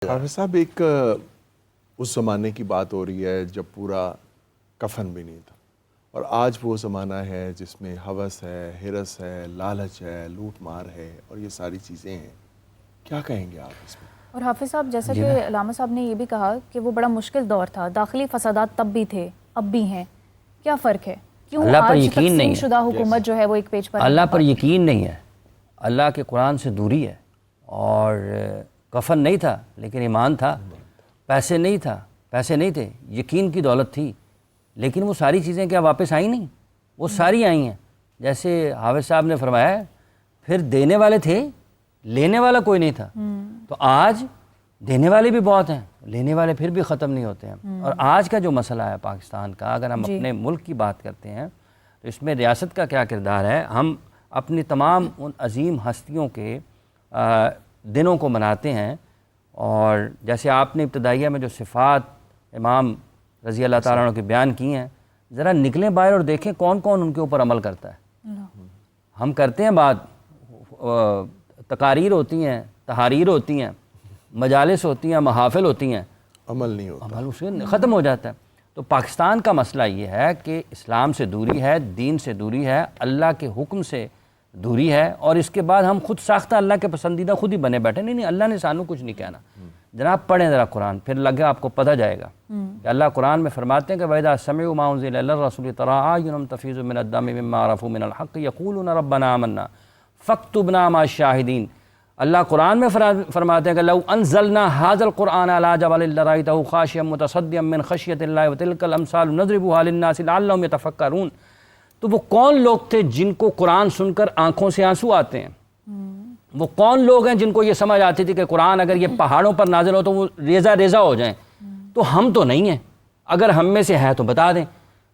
حافظ صاحب ایک اس زمانے کی بات ہو رہی ہے جب پورا کفن بھی نہیں تھا، اور آج وہ زمانہ ہے جس میں ہوس ہے، ہرس ہے، لالچ ہے، لوٹ مار ہے، اور یہ ساری چیزیں ہیں. کیا کہیں گے آپ اس میں؟ اور حافظ صاحب جیسا کہ علامہ صاحب نے یہ بھی کہا کہ وہ بڑا مشکل دور تھا، داخلی فسادات تب بھی تھے اب بھی ہیں، کیا فرق ہے؟ کیوں آج تقسیم شدہ حکومت جو ہے وہ ایک پیج پر اللہ پر یقین نہیں ہے، اللہ کے قرآن سے دوری ہے. اور کفن نہیں تھا لیکن ایمان تھا، پیسے نہیں تھے، یقین کی دولت تھی، لیکن وہ ساری چیزیں کیا واپس آئیں نہیں؟ وہ ساری آئی ہیں. جیسے حافظ صاحب نے فرمایا ہے، پھر دینے والے تھے، لینے والا کوئی نہیں تھا. تو آج دینے والے بھی بہت ہیں، لینے والے پھر بھی ختم نہیں ہوتے ہیں. اور آج کا جو مسئلہ ہے پاکستان کا، اگر ہم اپنے ملک کی بات کرتے ہیں تو اس میں ریاست کا کیا کردار ہے. ہم اپنی تمام ان عظیم ہستیوں کے دنوں کو مناتے ہیں، اور جیسے آپ نے ابتدائیہ میں جو صفات امام رضی اللہ تعالیٰ عنہ کے بیان کی ہیں، ذرا نکلیں باہر اور دیکھیں کون کون ان کے اوپر عمل کرتا ہے. ہم کرتے ہیں بات، تقاریر ہوتی ہیں، تحاریر ہوتی ہیں، مجالس ہوتی ہیں، محافل ہوتی ہیں، عمل نہیں ہوتا، عمل اس سے ختم ہو جاتا ہے. تو پاکستان کا مسئلہ یہ ہے کہ اسلام سے دوری ہے، دین سے دوری ہے، اللہ کے حکم سے دوری ہے، اور اس کے بعد ہم خود ساختہ اللہ کے پسندیدہ خود ہی بنے بیٹھے. نہیں اللہ نے سانو کچھ نہیں کہنا. جناب پڑھیں ذرا قرآن، پھر لگے آپ کو پتہ جائے گا کہ اللہ قرآن میں فرماتے ہیں کہ وَإِذَا سَمِعُوا مَا أُنزِلَ إِلَى الرَّسُولِ تَرَىٰ أَعْيُنَهُمْ تَفِيضُ مِنَ الدَّمْعِ مِمَّا عَرَفُوا مِنَ الْحَقِّ يَقُولُونَ رَبَّنَا آمَنَّا فَاكْتُبْنَا مَعَ الشَّاهِدِينَ. اللہ قرآن میں فرماتے ہیں کہ لو انزلنا هذا القرآن على جبل لرأيته خاشعا متصدعا من خشية الله وتلك الأمثال نضربها للناس لعلهم يتفكرون. تو وہ کون لوگ تھے جن کو قرآن سن کر آنکھوں سے آنسو آتے ہیں؟ وہ کون لوگ ہیں جن کو یہ سمجھ آتی تھی کہ قرآن اگر یہ پہاڑوں پر نازل ہو تو وہ ریزہ ریزہ ہو جائیں؟ تو ہم تو نہیں ہیں. اگر ہم میں سے ہے تو بتا دیں.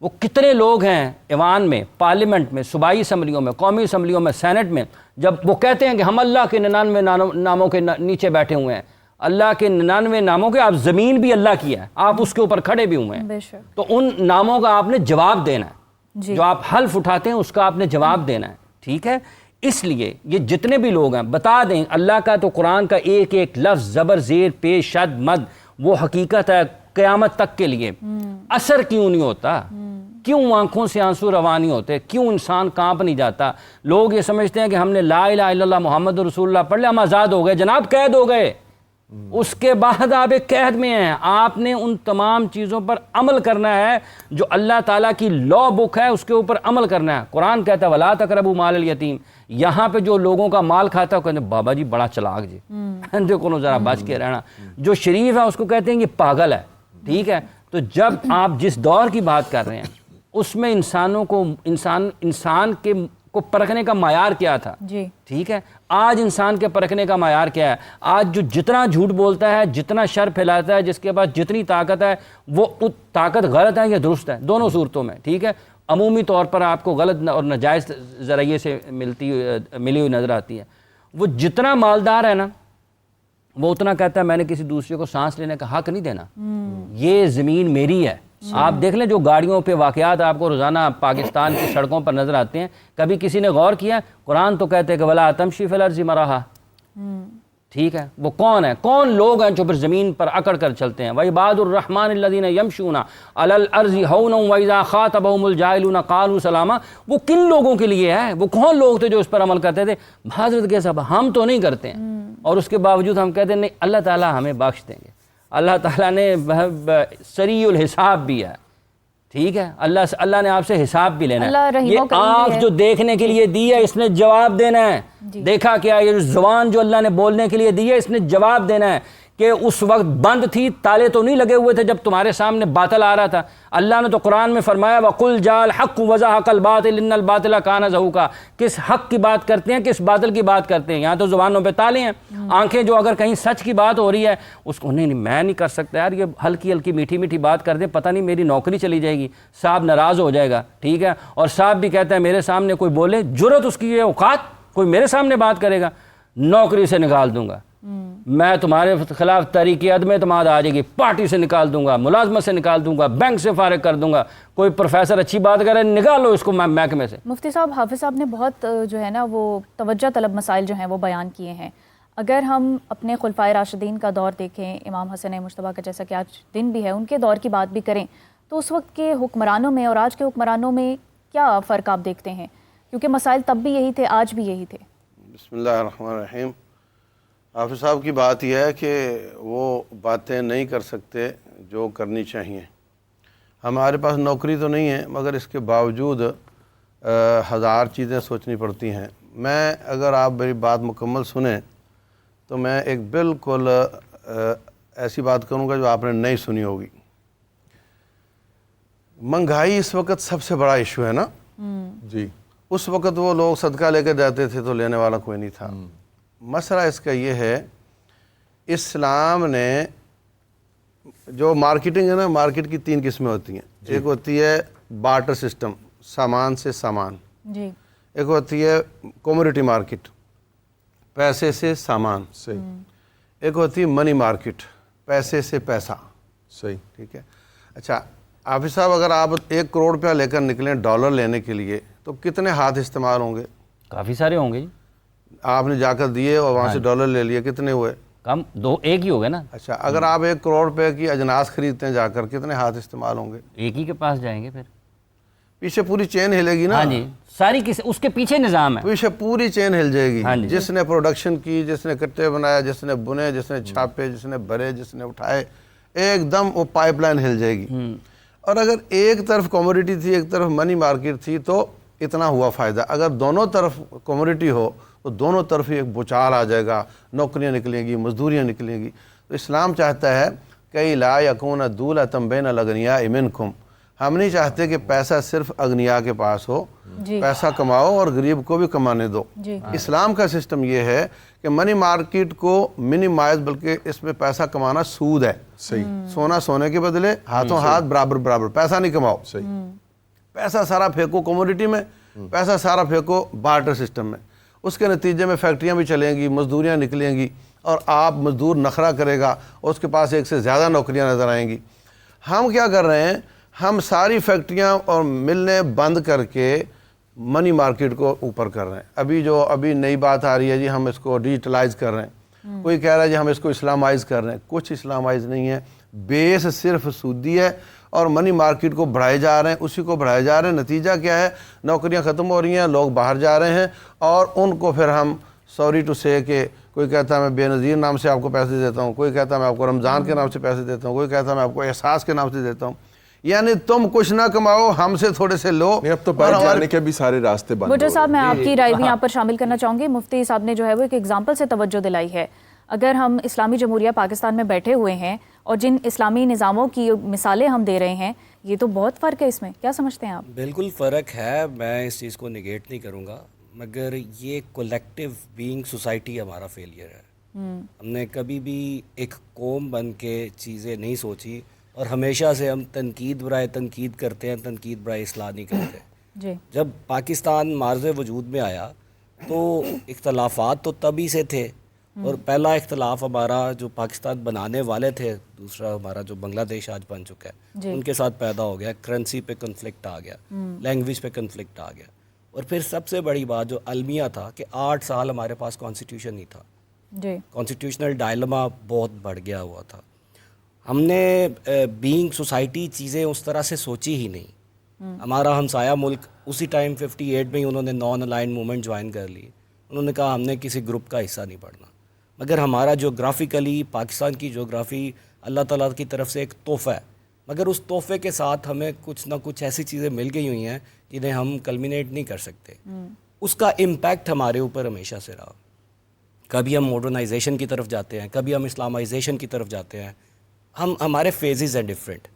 وہ کتنے لوگ ہیں ایوان میں، پارلیمنٹ میں، صوبائی اسمبلیوں میں، قومی اسمبلیوں میں، سینٹ میں، جب وہ کہتے ہیں کہ ہم اللہ کے 99 ناموں کے نیچے بیٹھے ہوئے ہیں. اللہ کے 99 ناموں کے، آپ زمین بھی اللہ کی ہے، آپ اس کے اوپر کھڑے بھی ہوئے ہیں. تو ان ناموں کا آپ نے جواب دینا ہے. جو آپ حلف اٹھاتے ہیں اس کا آپ نے جواب دینا ہے. ٹھیک ہے؟ اس لیے یہ جتنے بھی لوگ ہیں بتا دیں، اللہ کا تو قرآن کا ایک ایک لفظ زبر زیر پیش شد مد وہ حقیقت ہے قیامت تک کے لیے. اثر کیوں نہیں ہوتا؟ کیوں آنکھوں سے آنسو روا نہیں ہوتے؟ کیوں انسان کانپ نہیں جاتا؟ لوگ یہ سمجھتے ہیں کہ ہم نے لا الہ الا اللہ محمد رسول اللہ پڑھ لیا ہم آزاد ہو گئے. جناب قید ہو گئے. اس کے بعد آپ ایک قید میں ہیں. آپ نے ان تمام چیزوں پر عمل کرنا ہے جو اللہ تعالیٰ کی لا بک ہے، اس کے اوپر عمل کرنا ہے. قرآن کہتا ہے وَلَا تَقْرَبُوا مَالَ الْيَتِيمِ. یہاں پہ جو لوگوں کا مال کھاتا ہے وہ کہتے ہیں بابا جی بڑا چلاک جی، دیکھو ذرا بچ کے رہنا. جو شریف ہے اس کو کہتے ہیں یہ پاگل ہے. ٹھیک ہے؟ تو جب آپ جس دور کی بات کر رہے ہیں اس میں انسانوں کو انسان کو پرکھنے کا معیار کیا تھا؟ ٹھیک ہے؟ آج انسان کے پرکھنے کا معیار کیا ہے؟ آج جو جتنا جھوٹ بولتا ہے، جتنا شر پھیلاتا ہے، جس کے پاس جتنی طاقت ہے، وہ طاقت غلط ہے یا درست ہے؟ دونوں صورتوں میں. ٹھیک ہے؟ عمومی طور پر آپ کو غلط اور ناجائز ذرائع سے ملی ہوئی نظر آتی ہے. وہ جتنا مالدار ہے نا وہ اتنا کہتا ہے میں نے کسی دوسرے کو سانس لینے کا حق نہیں دینا، یہ زمین میری ہے. آپ دیکھ لیں جو گاڑیوں پہ واقعات آپ کو روزانہ پاکستان کی سڑکوں پر نظر آتے ہیں، کبھی کسی نے غور کیا؟ قرآن تو کہتے ہیں کہ وَلَا تَمْشِي فِي الْأَرْضِ مَرَحًا. ٹھیک ہے؟ وہ کون ہے؟ کون لوگ ہیں جو پھر زمین پر اکڑ کر چلتے ہیں؟ وَعِبَادُ الرَّحْمَٰنِ الَّذِينَ يَمْشُونَ عَلَى الْأَرْضِ هَوْنًا وَإِذَا خَاطَبَهُمُ الْجَاهِلُونَ قَالُوا سَلَامًا. وہ کن لوگوں کے لیے ہے؟ وہ کون لوگ تھے جو اس پر عمل کرتے تھے؟ حضرت کے صاحب ہم تو نہیں کرتے ہیں، اور اس کے باوجود ہم کہتے ہیں نہیں اللہ تعالیٰ ہمیں بخش دیں گے. اللہ تعالیٰ نے سریع الحساب بھی ہے. ٹھیک ہے؟ اللہ نے آپ سے حساب بھی لینا ہے. یہ آنکھ جو دیکھنے کے لیے دی ہے اس نے جواب دینا ہے. دیکھا کیا؟ یہ زبان جو اللہ نے بولنے کے لیے دی ہے اس نے جواب دینا ہے. کہ اس وقت بند تھی، تالے تو نہیں لگے ہوئے تھے جب تمہارے سامنے باطل آ رہا تھا. اللہ نے تو قرآن میں فرمایا وَقُلْ جَاءَ الْحَقُّ وَزَهَقَ الْبَاطِلُ إِنَّ الْبَاطِلَ كَانَ زَهُوقًا. کس حق کی بات کرتے ہیں، کس باطل کی بات کرتے ہیں؟ یہاں تو زبانوں پہ تالے ہیں. آنکھیں جو اگر کہیں سچ کی بات ہو رہی ہے اس کو نہیں میں نہیں کر سکتا یار، یہ ہلکی ہلکی میٹھی میٹھی بات کر دیں، پتہ نہیں میری نوکری چلی جائے گی، صاحب ناراض ہو جائے گا. ٹھیک ہے؟ اور صاحب بھی کہتا ہے میرے سامنے کوئی بولے، جرت اس کی یہ اوقات، کوئی میرے سامنے بات کرے گا نوکری سے نکال دوں گا، میں تمہارے خلاف تحریک عدم اعتماد آ جائے گی، پارٹی سے نکال دوں گا، ملازمت سے نکال دوں گا، بینک سے فارغ کر دوں گا. کوئی پروفیسر اچھی بات کرے نکالو اس کو محکمے سے. مفتی صاحب حافظ صاحب نے بہت جو ہے نا وہ توجہ طلب مسائل جو ہیں وہ بیان کیے ہیں. اگر ہم اپنے خلفائے راشدین کا دور دیکھیں، امام حسن مجتبیٰ کا جیسا کہ آج دن بھی ہے، ان کے دور کی بات بھی کریں تو اس وقت کے حکمرانوں میں اور آج کے حکمرانوں میں کیا فرق آپ دیکھتے ہیں؟ کیونکہ مسائل تب بھی یہی تھے، آج بھی یہی تھے۔ بسم اللہ الرحمن الرحیم۔ حافظ صاحب کی بات یہ ہے کہ وہ باتیں نہیں کر سکتے جو کرنی چاہیے۔ ہمارے پاس نوکری تو نہیں ہے مگر اس کے باوجود ہزار چیزیں سوچنی پڑتی ہیں۔ میں اگر آپ میری بات مکمل سنیں تو میں ایک بالکل ایسی بات کروں گا جو آپ نے نہیں سنی ہوگی۔ مہنگائی اس وقت سب سے بڑا ایشو ہے نا جی۔ اس وقت وہ لوگ صدقہ لے کے جاتے تھے تو لینے والا کوئی نہیں تھا۔ مسئلہ اس کا یہ ہے، اسلام نے جو مارکیٹنگ ہے نا، مارکیٹ کی 3 قسمیں ہوتی ہیں۔ ایک ہوتی ہے بارٹر سسٹم، سامان سے سامان۔ جی۔ ایک ہوتی ہے کوموڈیٹی مارکیٹ، پیسے سے سامان۔ صحیح۔ ایک ہوتی ہے منی مارکیٹ، پیسے سے پیسہ۔ صحیح۔ ٹھیک ہے۔ اچھا حافظ صاحب، اگر آپ 1 کروڑ روپیہ لے کر نکلیں ڈالر لینے کے لیے تو کتنے ہاتھ استعمال ہوں گے؟ کافی سارے ہوں گے جی۔ آپ نے جا کر دیے اور وہاں سے ڈالر لے لیے، کتنے ہوئے؟ کم 2 1 ہی ہو گئے نا۔ اچھا اگر آپ 1 کروڑ روپے کی اجناس خریدتے ہیں جا کر، کتنے ہاتھ استعمال ہوں گے؟ ایک ہی کے پاس جائیں گے پھر۔ پیچھے پوری چین ہلے گی نا۔ ہاں جی، ساری اس کے پیچھے نظام ہے۔ پیچھے پوری چین ہل جائے گی۔ ہاں جی۔ جس نے پروڈکشن کی، جس نے کٹے بنایا، جس نے بنے، جس نے چھاپے، جس نے بھرے، جس نے اٹھائے، ایک دم وہ پائپ لائن ہل جائے گی۔ اور اگر ایک طرف کوموڈیٹی تھی، ایک طرف منی مارکیٹ تھی تو اتنا ہوا فائدہ۔ اگر دونوں طرف کوموڈیٹی ہو تو دونوں طرف ہی ایک بچال آ جائے گا، نوکریاں نکلیں گی، مزدوریاں نکلیں گی۔ تو اسلام چاہتا ہے کہ لا یکون دولۃ بین الاغنیاء منکم، ہم نہیں چاہتے کہ پیسہ صرف اغنیاء کے پاس ہو، پیسہ کماؤ اور غریب کو بھی کمانے دو۔ اسلام کا سسٹم یہ ہے کہ منی مارکیٹ کو منیمائز، بلکہ اس میں پیسہ کمانا سود ہے۔ صحیح۔ سونا سونے کے بدلے، ہاتھوں ہاتھ برابر برابر، پیسہ نہیں کماؤ۔ صحیح۔ پیسہ سارا پھینکو کوموڈیٹی میں، پیسہ سارا پھینکو بارٹر سسٹم میں۔ اس کے نتیجے میں فیکٹریاں بھی چلیں گی، مزدوریاں نکلیں گی، اور آپ مزدور نخرہ کرے گا اور اس کے پاس ایک سے زیادہ نوکریاں نظر آئیں گی۔ ہم کیا کر رہے ہیں؟ ہم ساری فیکٹریاں اور ملیں بند کر کے منی مارکیٹ کو اوپر کر رہے ہیں۔ ابھی نئی بات آ رہی ہے جی، ہم اس کو ڈیجیٹلائز کر رہے ہیں۔ کوئی کہہ رہا ہے جی ہم اس کو اسلامائز کر رہے ہیں۔ کچھ اسلامائز نہیں ہے، بیس صرف سودی ہے اور منی مارکیٹ کو بڑھائے جا رہے ہیں، اسی کو بڑھائے جا رہے ہیں۔ نتیجہ کیا ہے؟ نوکریاں ختم ہو رہی ہیں، لوگ باہر جا رہے ہیں، اور ان کو پھر ہم سوری ٹو سے کہ کوئی کہتا ہے میں بے نظیر نام سے آپ کو پیسے دیتا ہوں، کوئی کہتا ہے میں آپ کو رمضان کے نام سے پیسے دیتا ہوں، کوئی کہتا ہے میں آپ کو احساس کے نام سے دیتا ہوں۔ یعنی تم کچھ نہ کماؤ، ہم سے تھوڑے سے لو۔ اب تو بیٹھ جانے کے بھی سارے راستے بند ہو بھٹو صاحب، میں آپ کی رائے بھی یہاں پر شامل کرنا چاہوں گی۔ مفتی صاحب نے جو ہے وہ ایک ایگزامپل سے توجہ دلائی ہے۔ اگر ہم اسلامی جمہوریہ پاکستان میں بیٹھے ہوئے ہیں اور جن اسلامی نظاموں کی مثالیں ہم دے رہے ہیں، یہ تو بہت فرق ہے اس میں، کیا سمجھتے ہیں آپ؟ بالکل فرق ہے، میں اس چیز کو نگیٹ نہیں کروں گا، مگر یہ کولیکٹیو بینگ سوسائٹی ہمارا فیلئر ہے۔ ہم نے کبھی بھی ایک قوم بن کے چیزیں نہیں سوچی، اور ہمیشہ سے ہم تنقید برائے تنقید کرتے ہیں، تنقید برائے اصلاح نہیں کرتے۔ جی۔ جب پاکستان معرض وجود میں آیا تو اختلافات تو تبھی سے تھے، اور پہلا اختلاف ہمارا جو پاکستان بنانے والے تھے، دوسرا ہمارا جو بنگلہ دیش آج بن چکا ہے، ان کے ساتھ پیدا ہو گیا۔ کرنسی پہ کنفلکٹ آ گیا، لینگویج پہ کنفلکٹ آ گیا، اور پھر سب سے بڑی بات جو المیہ تھا کہ 8 سال ہمارے پاس کانسٹیٹیوشن نہیں تھا۔ جی۔ کانسٹیٹیوشنل ڈائلما بہت بڑھ گیا ہوا تھا۔ ہم نے بینگ سوسائٹی چیزیں اس طرح سے سوچی ہی نہیں۔ ہمارا ہمسایہ ملک اسی ٹائم 58 میں ہی انہوں نے نان الائنڈ موومنٹ جوائن کر لی۔ انہوں نے کہا ہم نے کسی گروپ کا حصہ نہیں بڑھنا، مگر ہمارا جغرافیکلی پاکستان کی جغرافی اللہ تعالیٰ کی طرف سے ایک تحفہ ہے، مگر اس تحفے کے ساتھ ہمیں کچھ نہ کچھ ایسی چیزیں مل گئی ہوئی ہیں جنہیں ہم کلمینیٹ نہیں کر سکتے۔ اس کا امپیکٹ ہمارے اوپر ہمیشہ سے رہا۔ کبھی ہم ماڈرنائزیشن کی طرف جاتے ہیں، کبھی ہم اسلامائزیشن کی طرف جاتے ہیں، ہمارے فیزز ہیں ڈفرینٹ۔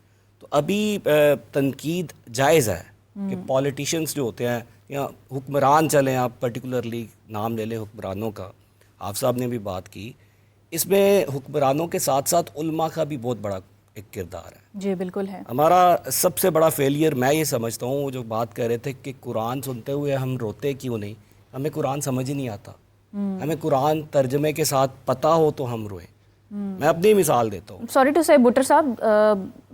تو ابھی تنقید جائز ہے کہ پولیٹیشنز جو ہوتے ہیں یا حکمران چلیں، آپ پرٹیکولرلی نام لے لیں حکمرانوں کا، آپ صاحب نے بھی بات کی، اس میں حکمرانوں کے ساتھ ساتھ علماء کا بھی بہت بڑا ایک کردار ہے۔ جی بالکل ہے۔ ہمارا سب سے بڑا فیلئر میں یہ سمجھتا ہوں، وہ جو بات کر رہے تھے کہ قرآن سنتے ہوئے ہم روتے کیوں نہیں، ہمیں قرآن سمجھ ہی نہیں آتا۔ ہمیں قرآن ترجمے کے ساتھ پتہ ہو تو ہم روئیں۔ میں اپنی مثال دیتا ہوں۔ سوری ٹو سے بٹر صاحب،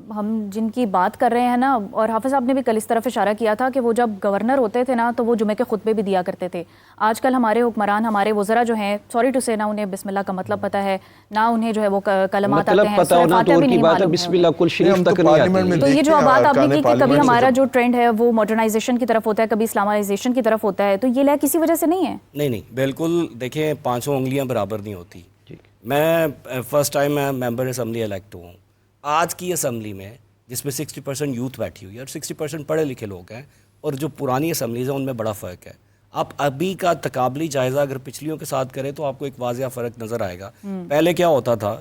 ہم جن کی بات کر رہے ہیں نا، اور حافظ صاحب نے بھی کل اس طرف اشارہ کیا تھا کہ وہ جب گورنر ہوتے تھے نا تو وہ جمعے کے خطبے بھی دیا کرتے تھے. آج کل ہمارے حکمران، ہمارے وزراء جو ہیں، سوری ٹو سے، نہ انہیں بسم اللہ کا مطلب پتہ ہے، نہ انہیں جو ہے وہ کلمات آتے ہیں، پتہ ہونا تو اور کی بات ہے، بسم اللہ کل شریف تک نہیں آتی. تو یہ جو بات آپ نے کی کہ کبھی ہمارا جو ٹرینڈ ہے وہ ماڈرنائزیشن کی طرف ہوتا ہے، کبھی اسلامائزیشن کی طرف ہوتا ہے، تو یہ لے کسی وجہ سے نہیں ہے؟ نہیں بالکل. دیکھیں 500 انگلیاں برابر نہیں ہوتی. میں فرسٹ ٹائم میں ممبر اسمبلی الیکٹ ہوں. آج کی اسمبلی میں جس میں 60% یوتھ بیٹھی ہوئی ہے اور 60% پڑھے لکھے لوگ ہیں، اور جو پرانی اسمبلیز ہیں ان میں بڑا فرق ہے. آپ ابھی کا تقابلی جائزہ اگر پچھلیوں کے ساتھ کریں تو آپ کو ایک واضح فرق نظر آئے گا. پہلے کیا ہوتا تھا،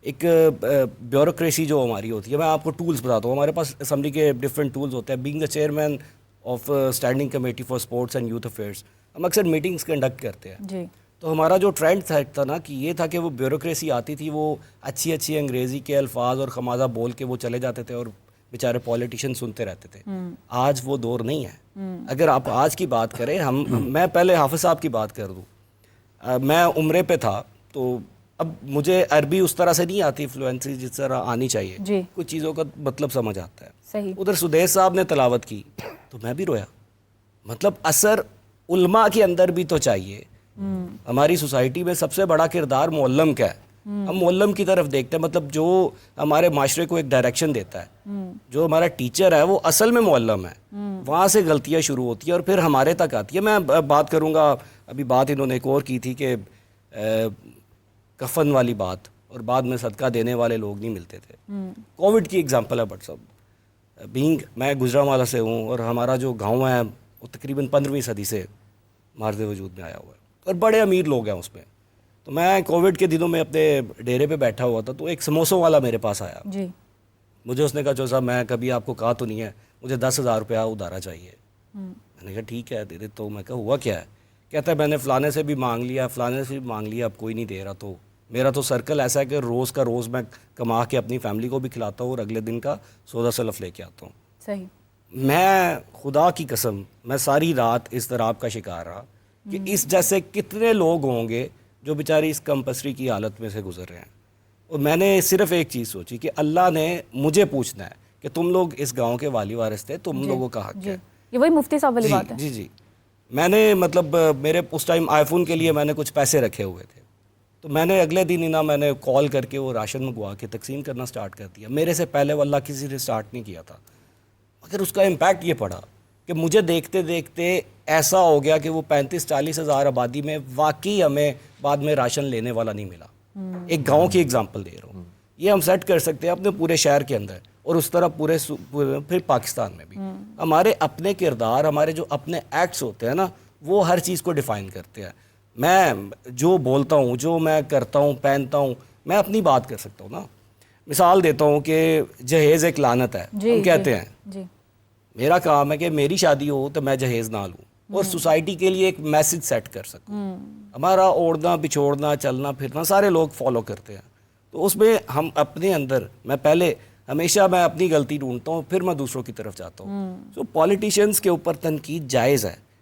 ایک بیوروکریسی جو ہماری ہوتی ہے، میں آپ کو ٹولز بتاتا ہوں. ہمارے پاس اسمبلی کے ڈفرینٹ ٹولز ہوتے ہیں. Being a chairman of standing committee for sports and youth affairs, ہم اکثر میٹنگز کنڈکٹ کرتے ہیں. جی. تو ہمارا جو ٹرینڈ تھا نا کہ یہ تھا کہ وہ بیوروکریسی آتی تھی، وہ اچھی انگریزی کے الفاظ اور خمازہ بول کے وہ چلے جاتے تھے اور بیچارے پولیٹیشین سنتے رہتے تھے. آج وہ دور نہیں ہے. اگر آپ آج کی بات کریں، میں پہلے حافظ صاحب کی بات کر دوں. میں عمرے پہ تھا تو اب مجھے عربی اس طرح سے نہیں آتی فلوئنسی جس طرح آنی چاہیے. جی. کچھ چیزوں کا مطلب سمجھ آتا ہے. صحیح. ادھر سدیش صاحب نے تلاوت کی تو میں بھی رویا. مطلب اثر علماء کے اندر بھی تو چاہیے. ہماری سوسائٹی میں سب سے بڑا کردار معلم کا ہے. ہم معلم کی طرف دیکھتے ہیں، مطلب جو ہمارے معاشرے کو ایک ڈائریکشن دیتا ہے. جو ہمارا ٹیچر ہے وہ اصل میں معلم ہے. وہاں سے غلطیاں شروع ہوتی ہیں اور پھر ہمارے تک آتی ہے. میں بات کروں گا، ابھی بات انہوں نے ایک اور کی تھی کہ کفن والی بات، اور بعد میں صدقہ دینے والے لوگ نہیں ملتے تھے. کووڈ کی اگزامپل ہے. بٹ صاحب میں گجرانوالہ سے ہوں اور ہمارا جو گاؤں ہے وہ تقریباً 15ویں صدی سے مارد وجود میں آیا ہوا ہے اور بڑے امیر لوگ ہیں اس میں. تو میں کووڈ کے دنوں میں اپنے ڈیرے پہ بیٹھا ہوا تھا تو ایک سموسوں والا میرے پاس آیا. جی. مجھے اس نے کہا جو صاحب میں کبھی آپ کو کہا تو نہیں ہے، مجھے 10,000 روپیہ ادھارا چاہیے. میں نے کہا ٹھیک ہے دے دے. تو میں کہا ہوا کیا ہے؟ کہتا ہے میں نے فلانے سے بھی مانگ لیا، فلانے سے بھی مانگ لیا، اب کوئی نہیں دے رہا. تو میرا تو سرکل ایسا ہے کہ روز کا روز میں کما کے اپنی فیملی کو بھی کھلاتا ہوں اور اگلے دن کا سودا سلف لے کے آتا ہوں. صحیح. میں خدا کی قسم میں ساری رات اضطراب کا شکار رہا کہ اس جیسے کتنے لوگ ہوں گے جو بیچاری اس کمپسری کی حالت میں سے گزر رہے ہیں. اور میں نے صرف ایک چیز سوچی کہ اللہ نے مجھے پوچھنا ہے کہ تم لوگ اس گاؤں کے والی وارث تھے، تم لوگوں کا حق ہے. یہ وہی مفتی صاحب والی بات ہے. جی. میں نے مطلب میرے اس ٹائم آئی فون کے لیے میں نے کچھ پیسے رکھے ہوئے تھے، تو میں نے اگلے دن ہی نا میں نے کال کر کے وہ راشن منگوا کے تقسیم کرنا سٹارٹ کر دیا. میرے سے پہلے واللہ کسی نے سٹارٹ نہیں کیا تھا. مگر اس کا امپیکٹ یہ پڑا کہ مجھے دیکھتے دیکھتے ایسا ہو گیا کہ وہ 35-40 ہزار آبادی میں واقعی ہمیں بعد میں راشن لینے والا نہیں ملا. ایک گاؤں کی اگزامپل دے رہا ہوں. یہ ہم سیٹ کر سکتے ہیں اپنے پورے شہر کے اندر اور اس طرح پھر پاکستان میں بھی. ہمارے اپنے کردار، ہمارے جو اپنے ایکٹس ہوتے ہیں نا، وہ ہر چیز کو ڈیفائن کرتے ہیں. میں جو بولتا ہوں، جو میں کرتا ہوں، پہنتا ہوں، میں اپنی بات کر سکتا ہوں نا. مثال دیتا ہوں کہ جہیز ایک لعنت ہے. ہم کہتے ہیں جی. میرا کام ہے کہ میری شادی ہو تو میں جہیز نہ لوں اور سوسائٹی کے لیے ایک میسج سیٹ کر سکوں. ہمارا اوڑھنا بچھوڑنا چلنا پھرنا سارے لوگ فالو کرتے ہیں. تو اس میں ہم اپنے اندر ہمیشہ میں اپنی غلطی ڈھونڈتا ہوں، پھر میں دوسروں کی طرف جاتا ہوں. تو پولیٹیشینز کے اوپر تنقید جائز ہے،